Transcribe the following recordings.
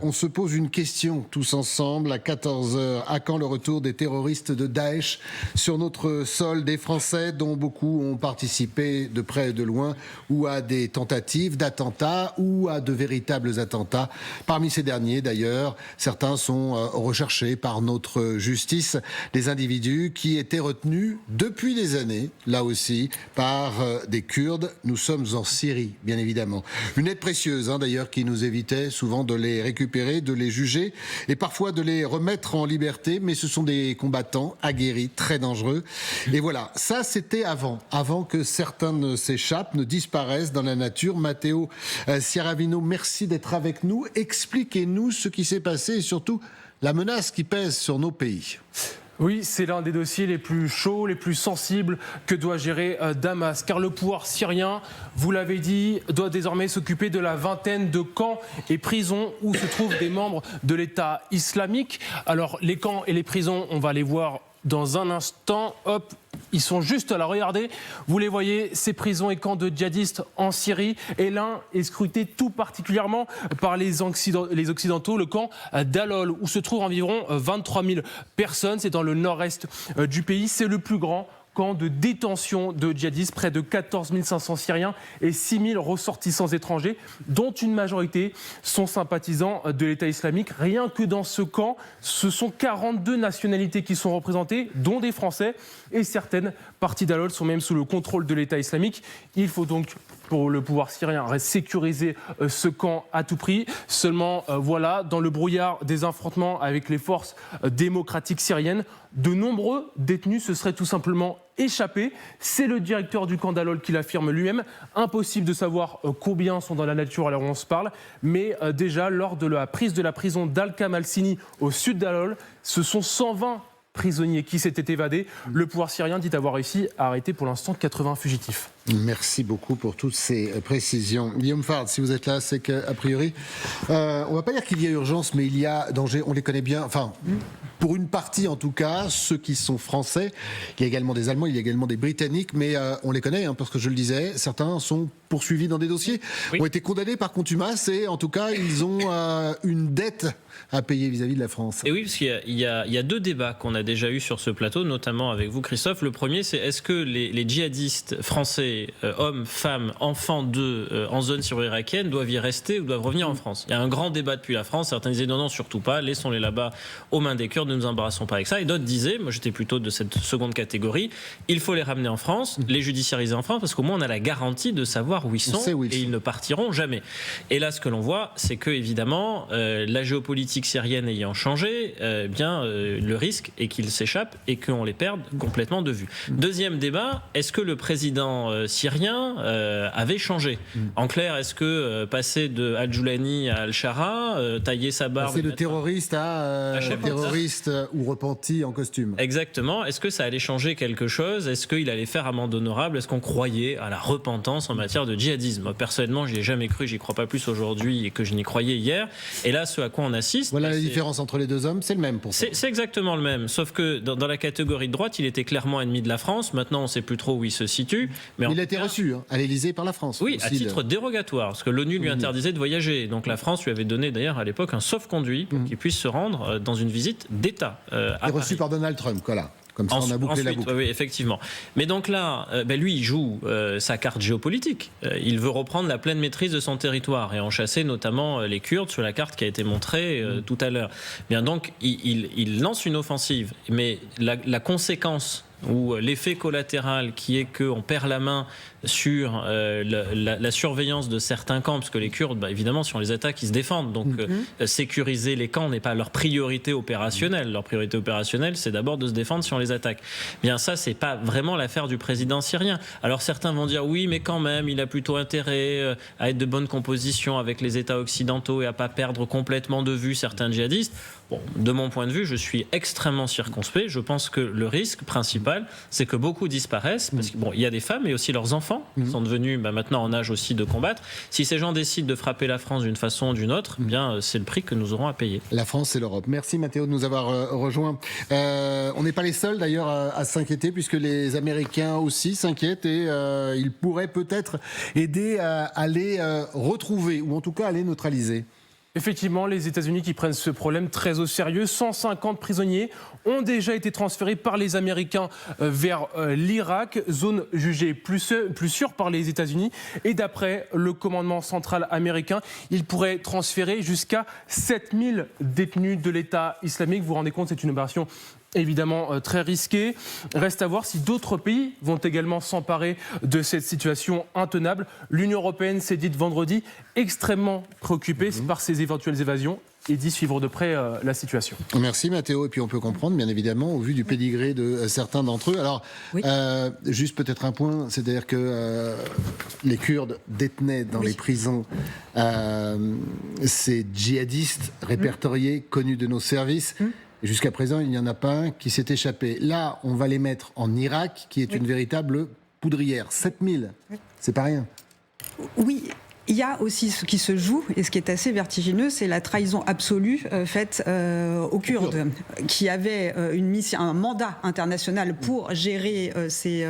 On se pose une question tous ensemble à 14 heures. À quand le retour des terroristes de Daesh sur notre sol, des Français dont beaucoup ont participé de près et de loin ou à des tentatives d'attentats ou à de véritables attentats. Parmi ces derniers d'ailleurs, certains sont recherchés par notre justice. Des individus qui étaient retenus depuis des années, là aussi, par des Kurdes. Nous sommes en Syrie, bien évidemment. Une aide précieuse d'ailleurs qui nous évitait souvent de les récupérer, de les juger et parfois de les remettre en liberté, mais ce sont des combattants aguerris, très dangereux. Et voilà, ça c'était avant que certains ne s'échappent, ne disparaissent dans la nature. Matteo Sciaravino, merci d'être avec nous. Expliquez-nous ce qui s'est passé et surtout la menace qui pèse sur nos pays. Oui, c'est l'un des dossiers les plus chauds, les plus sensibles que doit gérer Damas. Car le pouvoir syrien, vous l'avez dit, doit désormais s'occuper de la vingtaine de camps et prisons où se trouvent des membres de l'État islamique. Alors, les camps et les prisons, on va les voir dans un instant. Hop, ils sont juste là, regardez, vous les voyez, ces prisons et camps de djihadistes en Syrie. Et l'un est scruté tout particulièrement par les Occidentaux, le camp d'Al-Hol, où se trouvent environ 23 000 personnes. C'est dans le nord-est du pays. C'est le plus grand camp de détention de djihadistes, près de 14 500 Syriens et 6 000 ressortissants étrangers, dont une majorité sont sympathisants de l'État islamique. Rien que dans ce camp, ce sont 42 nationalités qui sont représentées, dont des Français, et certaines parties d'Al-Hol sont même sous le contrôle de l'État islamique. Il faut donc, pour le pouvoir syrien, sécuriser ce camp à tout prix. Seulement, voilà, dans le brouillard des affrontements avec les forces démocratiques syriennes, de nombreux détenus se seraient tout simplement échappés. C'est le directeur du camp d'Al-Hol qui l'affirme lui-même. Impossible de savoir combien sont dans la nature à l'heure où on se parle. Mais déjà, lors de la prise de la prison d'Al-Kham al-Sini au sud d'Al-Hol, ce sont 120 prisonniers qui s'étaient évadés. Le pouvoir syrien dit avoir réussi à arrêter pour l'instant 80 fugitifs. Merci beaucoup pour toutes ces précisions. Guillaume Fard, si vous êtes là, c'est qu'a priori, on ne va pas dire qu'il y a urgence, mais il y a danger. On les connaît bien. Enfin, pour une partie en tout cas, ceux qui sont français. Il y a également des Allemands, il y a également des Britanniques, mais on les connaît, parce que je le disais, certains sont poursuivis dans des dossiers, ont été condamnés par contumace et en tout cas, ils ont une dette à payer vis-à-vis de la France. Et oui, parce qu'il y a deux débats qu'on a déjà eus sur ce plateau, notamment avec vous, Christophe. Le premier, c'est est-ce que les djihadistes français, hommes, femmes, enfants en zone syro-irakienne, doivent y rester ou doivent revenir en France? Il y a un grand débat depuis la France. Certains disaient non, surtout pas, laissons-les là-bas aux mains des Kurdes, ne nous embarrassons pas avec ça. Et d'autres disaient, moi j'étais plutôt de cette seconde catégorie, il faut les ramener en France, les judiciariser en France, parce qu'au moins on a la garantie de savoir où ils sont et ils ne partiront jamais. Et là, ce que l'on voit, c'est que évidemment, la géopolitique syrienne ayant changé, le risque est qu'ils s'échappent et qu'on les perde complètement de vue. Deuxième débat, est-ce que le président syrien avait changé? En clair, est-ce que passer de Al-Joulani à Al-Shara, tailler sa barbe... C'est de terroriste à terroriste ou repenti en costume. Exactement. Est-ce que ça allait changer quelque chose? Est-ce qu'il allait faire amende honorable? Est-ce qu'on croyait à la repentance en matière de djihadisme? Moi, personnellement, je n'y ai jamais cru, j'y crois pas plus aujourd'hui et que je n'y croyais hier. Et là, ce à quoi on assiste... Voilà la différence entre les deux hommes, c'est le même pour ça. C'est exactement le même, sauf que dans la catégorie de droite, il était clairement ennemi de la France. Maintenant, on ne sait plus trop où il se situe. Mais il a été reçu à l'Élysée par la France. Oui, à titre dérogatoire, parce que l'ONU lui interdisait de voyager. Donc la France lui avait donné d'ailleurs à l'époque un sauf-conduit pour qu'il puisse se rendre dans une visite d'État. Et reçu par Donald Trump, voilà. Comme ça, on a bouclé la boucle. Oui, effectivement. Mais donc là, lui, il joue sa carte géopolitique. Il veut reprendre la pleine maîtrise de son territoire et en chasser notamment les Kurdes sur la carte qui a été montrée tout à l'heure. Bien donc, il lance une offensive. Mais la conséquence ou l'effet collatéral qui est qu'on perd la main sur la surveillance de certains camps, parce que les Kurdes, évidemment, si on les attaque, ils se défendent. Donc, sécuriser les camps n'est pas leur priorité opérationnelle. Leur priorité opérationnelle, c'est d'abord de se défendre si on les attaque. Bien, ça, c'est pas vraiment l'affaire du président syrien. Alors, certains vont dire, oui, mais quand même, il a plutôt intérêt à être de bonne composition avec les États occidentaux et à pas perdre complètement de vue certains djihadistes. Bon, de mon point de vue, je suis extrêmement circonspect. Je pense que le risque principal, c'est que beaucoup disparaissent, parce qu'il y a des femmes et aussi leurs enfants sont devenus maintenant en âge aussi de combattre. Si ces gens décident de frapper la France d'une façon ou d'une autre, c'est le prix que nous aurons à payer. La France et l'Europe. Merci Matteo de nous avoir rejoints. On n'est pas les seuls d'ailleurs à s'inquiéter, puisque les Américains aussi s'inquiètent et ils pourraient peut-être aider à les retrouver, ou en tout cas à les neutraliser. Effectivement, les États-Unis qui prennent ce problème très au sérieux. 150 prisonniers ont déjà été transférés par les Américains vers l'Irak, zone jugée plus sûre par les États-Unis. Et d'après le commandement central américain, il pourrait transférer jusqu'à 7000 détenus de l'État islamique. Vous vous rendez compte, c'est une opération évidemment très risqué. Reste à voir si d'autres pays vont également s'emparer de cette situation intenable. L'Union européenne s'est dite vendredi extrêmement préoccupée par ces éventuelles évasions et dit suivre de près la situation. Merci Mathéo. Et puis on peut comprendre, bien évidemment, au vu du pédigré de certains d'entre eux. Alors, oui. Juste peut-être un point, c'est-à-dire que les Kurdes détenaient dans les prisons ces djihadistes répertoriés, connus de nos services. Jusqu'à présent, il n'y en a pas un qui s'est échappé. Là, on va les mettre en Irak, qui est une véritable poudrière. 7000, c'est pas rien. Oui. Il y a aussi ce qui se joue, et ce qui est assez vertigineux, c'est la trahison absolue faite aux Kurdes, qui avaient une mission, un mandat international pour gérer ces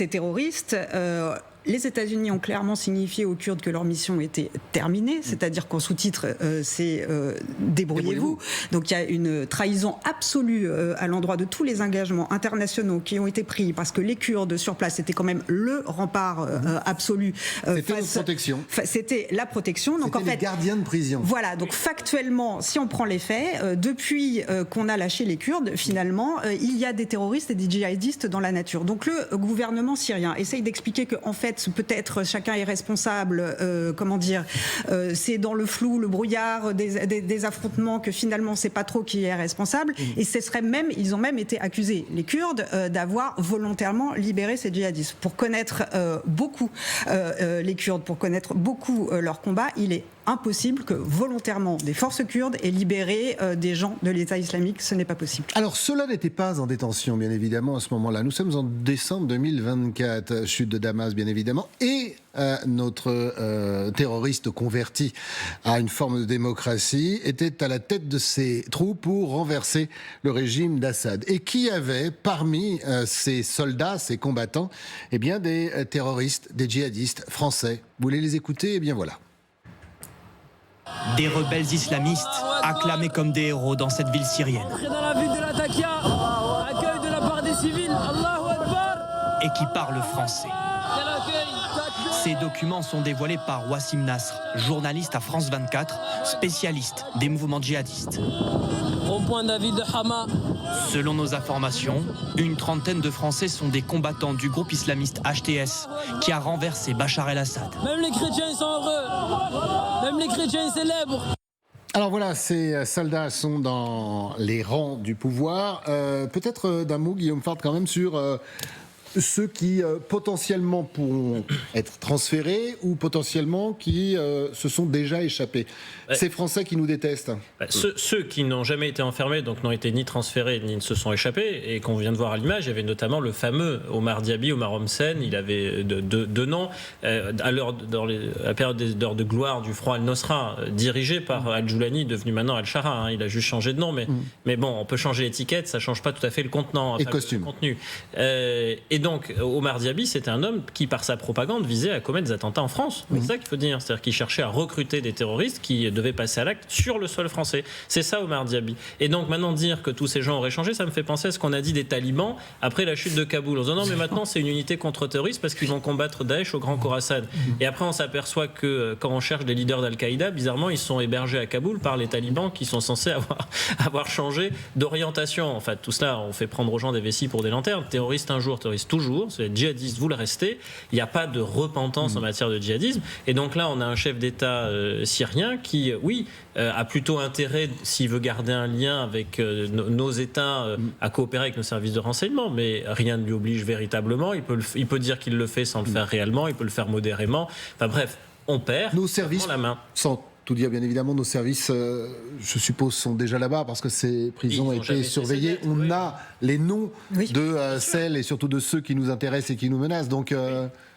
terroristes. Les États-Unis ont clairement signifié aux Kurdes que leur mission était terminée, c'est-à-dire qu'en sous-titre, c'est débrouillez-vous. Donc il y a une trahison absolue à l'endroit de tous les engagements internationaux qui ont été pris, parce que les Kurdes sur place, c'était quand même le rempart absolu. C'était la protection. C'était la protection. Donc en fait, les gardiens de prison. Voilà, donc factuellement, si on prend les faits, depuis qu'on a lâché les Kurdes, finalement, il y a des terroristes et des djihadistes dans la nature. Donc le gouvernement syrien essaye d'expliquer qu'en fait, peut-être chacun est responsable, c'est dans le flou, le brouillard des affrontements que finalement c'est pas trop qui est responsable. Et ils ont même été accusés, les Kurdes, d'avoir volontairement libéré ces djihadistes. Pour connaître beaucoup les Kurdes, pour connaître beaucoup leur combat, il est impossible que volontairement des forces kurdes aient libéré des gens de l'État islamique. Ce n'est pas possible. Alors ceux-là n'étaient pas en détention, bien évidemment, à ce moment-là. Nous sommes en décembre 2024, chute de Damas, bien évidemment, et notre terroriste converti à une forme de démocratie était à la tête de ses troupes pour renverser le régime d'Assad. Et qui avait parmi ces soldats, ces combattants, eh bien des terroristes, des djihadistes français. Vous voulez les écouter ? Eh bien voilà. Des rebelles islamistes acclamés comme des héros dans cette ville syrienne. Dans la ville de Latakia, accueil de la part des civils, Allahu Akbar. Et qui parlent français. Ces documents sont dévoilés par Wassim Nasr, journaliste à France 24, spécialiste des mouvements djihadistes. Rond-point de la ville de Hama. Selon nos informations, une trentaine de Français sont des combattants du groupe islamiste HTS qui a renversé Bachar el-Assad. Même les chrétiens ils sont heureux, même les chrétiens ils célèbrent. Alors voilà, ces soldats sont dans les rangs du pouvoir. Peut-être d'un mot, Guillaume Fard, quand même, sur ceux qui potentiellement pourront être transférés ou potentiellement qui se sont déjà échappés. Ces Français qui nous détestent. Ceux qui n'ont jamais été enfermés, donc n'ont été ni transférés ni ne se sont échappés, et qu'on vient de voir à l'image, il y avait notamment le fameux Omar Diaby, Omar Homsen, il avait deux noms, dans la période d'heures de gloire du Front Al-Nosra, dirigé par Al-Joulani, devenu maintenant Al-Shara, il a juste changé de nom, mais bon, on peut changer l'étiquette, ça ne change pas tout à fait le contenant, et le contenu. Et donc, Omar Diaby, c'était un homme qui, par sa propagande, visait à commettre des attentats en France. C'est ça qu'il faut dire. C'est-à-dire qu'il cherchait à recruter des terroristes qui devaient passer à l'acte sur le sol français. C'est ça, Omar Diaby. Et donc, maintenant, dire que tous ces gens auraient changé, ça me fait penser à ce qu'on a dit des talibans après la chute de Kaboul. En disant non, mais maintenant, c'est une unité contre-terroriste parce qu'ils vont combattre Daesh au Grand Khorasan. Et après, on s'aperçoit que quand on cherche des leaders d'Al-Qaïda, bizarrement, ils sont hébergés à Kaboul par les talibans qui sont censés avoir changé d'orientation. En fait, tout cela, on fait prendre aux gens des vessies pour des lanternes. Terroriste un jour, terroriste toujours. C'est djihadiste, vous le restez. Il n'y a pas de repentance en matière de djihadisme. Et donc là, on a un chef d'État syrien qui, a plutôt intérêt, s'il veut garder un lien avec nos États, à coopérer avec nos services de renseignement. Mais rien ne lui oblige véritablement. Il peut dire qu'il le fait sans le faire réellement. Il peut le faire modérément. Enfin bref, on perd. Nos services, la main. Sans tout dire, bien évidemment, nos services, je suppose, sont déjà là-bas parce que ces prisons ont été surveillées. On a les noms de celles et surtout de ceux qui nous intéressent et qui nous menacent. Donc,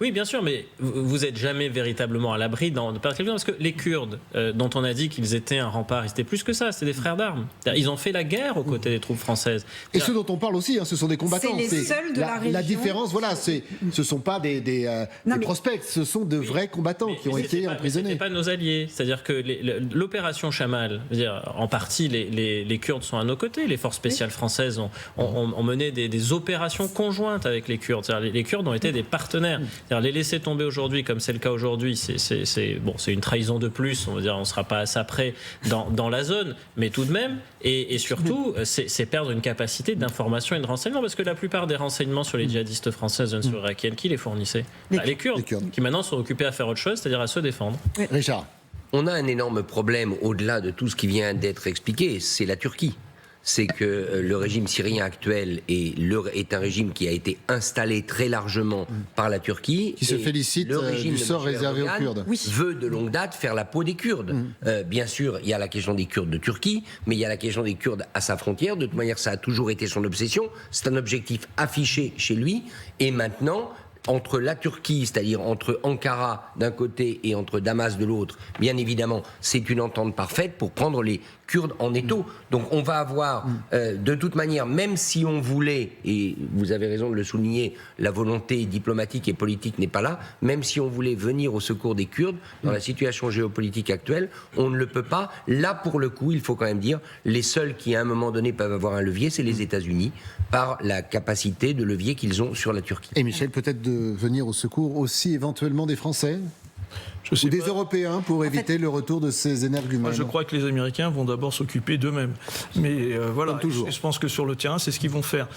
Oui, bien sûr, mais vous n'êtes jamais véritablement à l'abri de perdre quelqu'un, parce que les Kurdes, dont on a dit qu'ils étaient un rempart, ils étaient plus que ça, c'était des frères d'armes. Ils ont fait la guerre aux côtés des troupes françaises. Et ceux dont on parle aussi, ce sont des combattants. C'est les seuls de la région. La différence, voilà, ce ne sont pas des prospects, ce sont de vrais combattants qui ont été emprisonnés. Ce pas nos alliés. C'est-à-dire que l'opération Chamal, en partie, les Kurdes sont à nos côtés. Les forces spéciales françaises ont mené des opérations conjointes avec les Kurdes. Les Kurdes ont été des partenaires. Les laisser tomber aujourd'hui, comme c'est le cas aujourd'hui, c'est une trahison de plus. On va dire, on ne sera pas à ça près dans la zone, mais tout de même. Et surtout, c'est perdre une capacité d'information et de renseignement, parce que la plupart des renseignements sur les djihadistes françaises, jeunes irakiennes, qui les fournissait? Les Kurdes, qui maintenant sont occupés à faire autre chose, c'est-à-dire à se défendre. Richard. On a un énorme problème au-delà de tout ce qui vient d'être expliqué, c'est la Turquie. C'est que le régime syrien actuel est un régime qui a été installé très largement par la Turquie. Qui se félicite du sort réservé aux Kurdes. Veut de longue date faire la peau des Kurdes. Bien sûr, il y a la question des Kurdes de Turquie, mais il y a la question des Kurdes à sa frontière. De toute manière, ça a toujours été son obsession. C'est un objectif affiché chez lui. Et maintenant, entre la Turquie, c'est-à-dire entre Ankara d'un côté et entre Damas de l'autre, bien évidemment, c'est une entente parfaite pour prendre les Kurdes en étau. Donc on va avoir, de toute manière, même si on voulait, et vous avez raison de le souligner, la volonté diplomatique et politique n'est pas là, même si on voulait venir au secours des Kurdes, dans la situation géopolitique actuelle, on ne le peut pas. Là, pour le coup, il faut quand même dire, les seuls qui, à un moment donné, peuvent avoir un levier, c'est les États-Unis, par la capacité de levier qu'ils ont sur la Turquie. Et Michel, peut-être de venir au secours aussi éventuellement des Français ou des Européens pour éviter le retour de ces énergumènes. Moi, je crois que les Américains vont d'abord s'occuper d'eux-mêmes. Mais voilà, comme toujours. Je pense que sur le terrain, c'est ce qu'ils vont faire.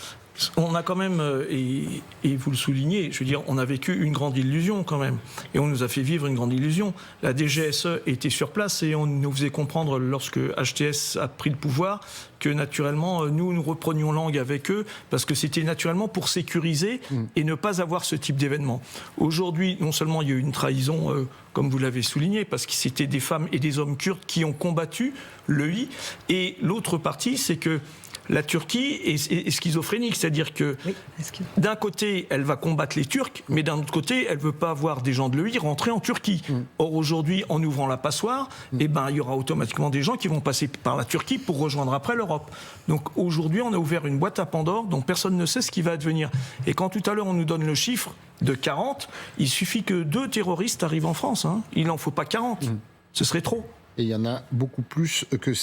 On a quand même, et vous le soulignez, je veux dire, on a vécu une grande illusion quand même. Et on nous a fait vivre une grande illusion. La DGSE était sur place et on nous faisait comprendre, lorsque HTS a pris le pouvoir, que naturellement, nous reprenions langue avec eux, parce que c'était naturellement pour sécuriser et ne pas avoir ce type d'événement. Aujourd'hui, non seulement il y a eu une trahison, comme vous l'avez souligné, parce que c'était des femmes et des hommes kurdes qui ont combattu l'EI, et l'autre partie, c'est que la Turquie est schizophrénique, c'est-à-dire que d'un côté, elle va combattre les Turcs, mais d'un autre côté, elle ne veut pas voir des gens de l'EI rentrer en Turquie. Or, aujourd'hui, en ouvrant la passoire, il y aura automatiquement des gens qui vont passer par la Turquie pour rejoindre après l'Europe. Donc aujourd'hui, on a ouvert une boîte à Pandore dont personne ne sait ce qui va advenir. Et quand tout à l'heure, on nous donne le chiffre de 40, il suffit que 2 terroristes arrivent en France. Il n'en faut pas 40. Ce serait trop. Et il y en a beaucoup plus que ça.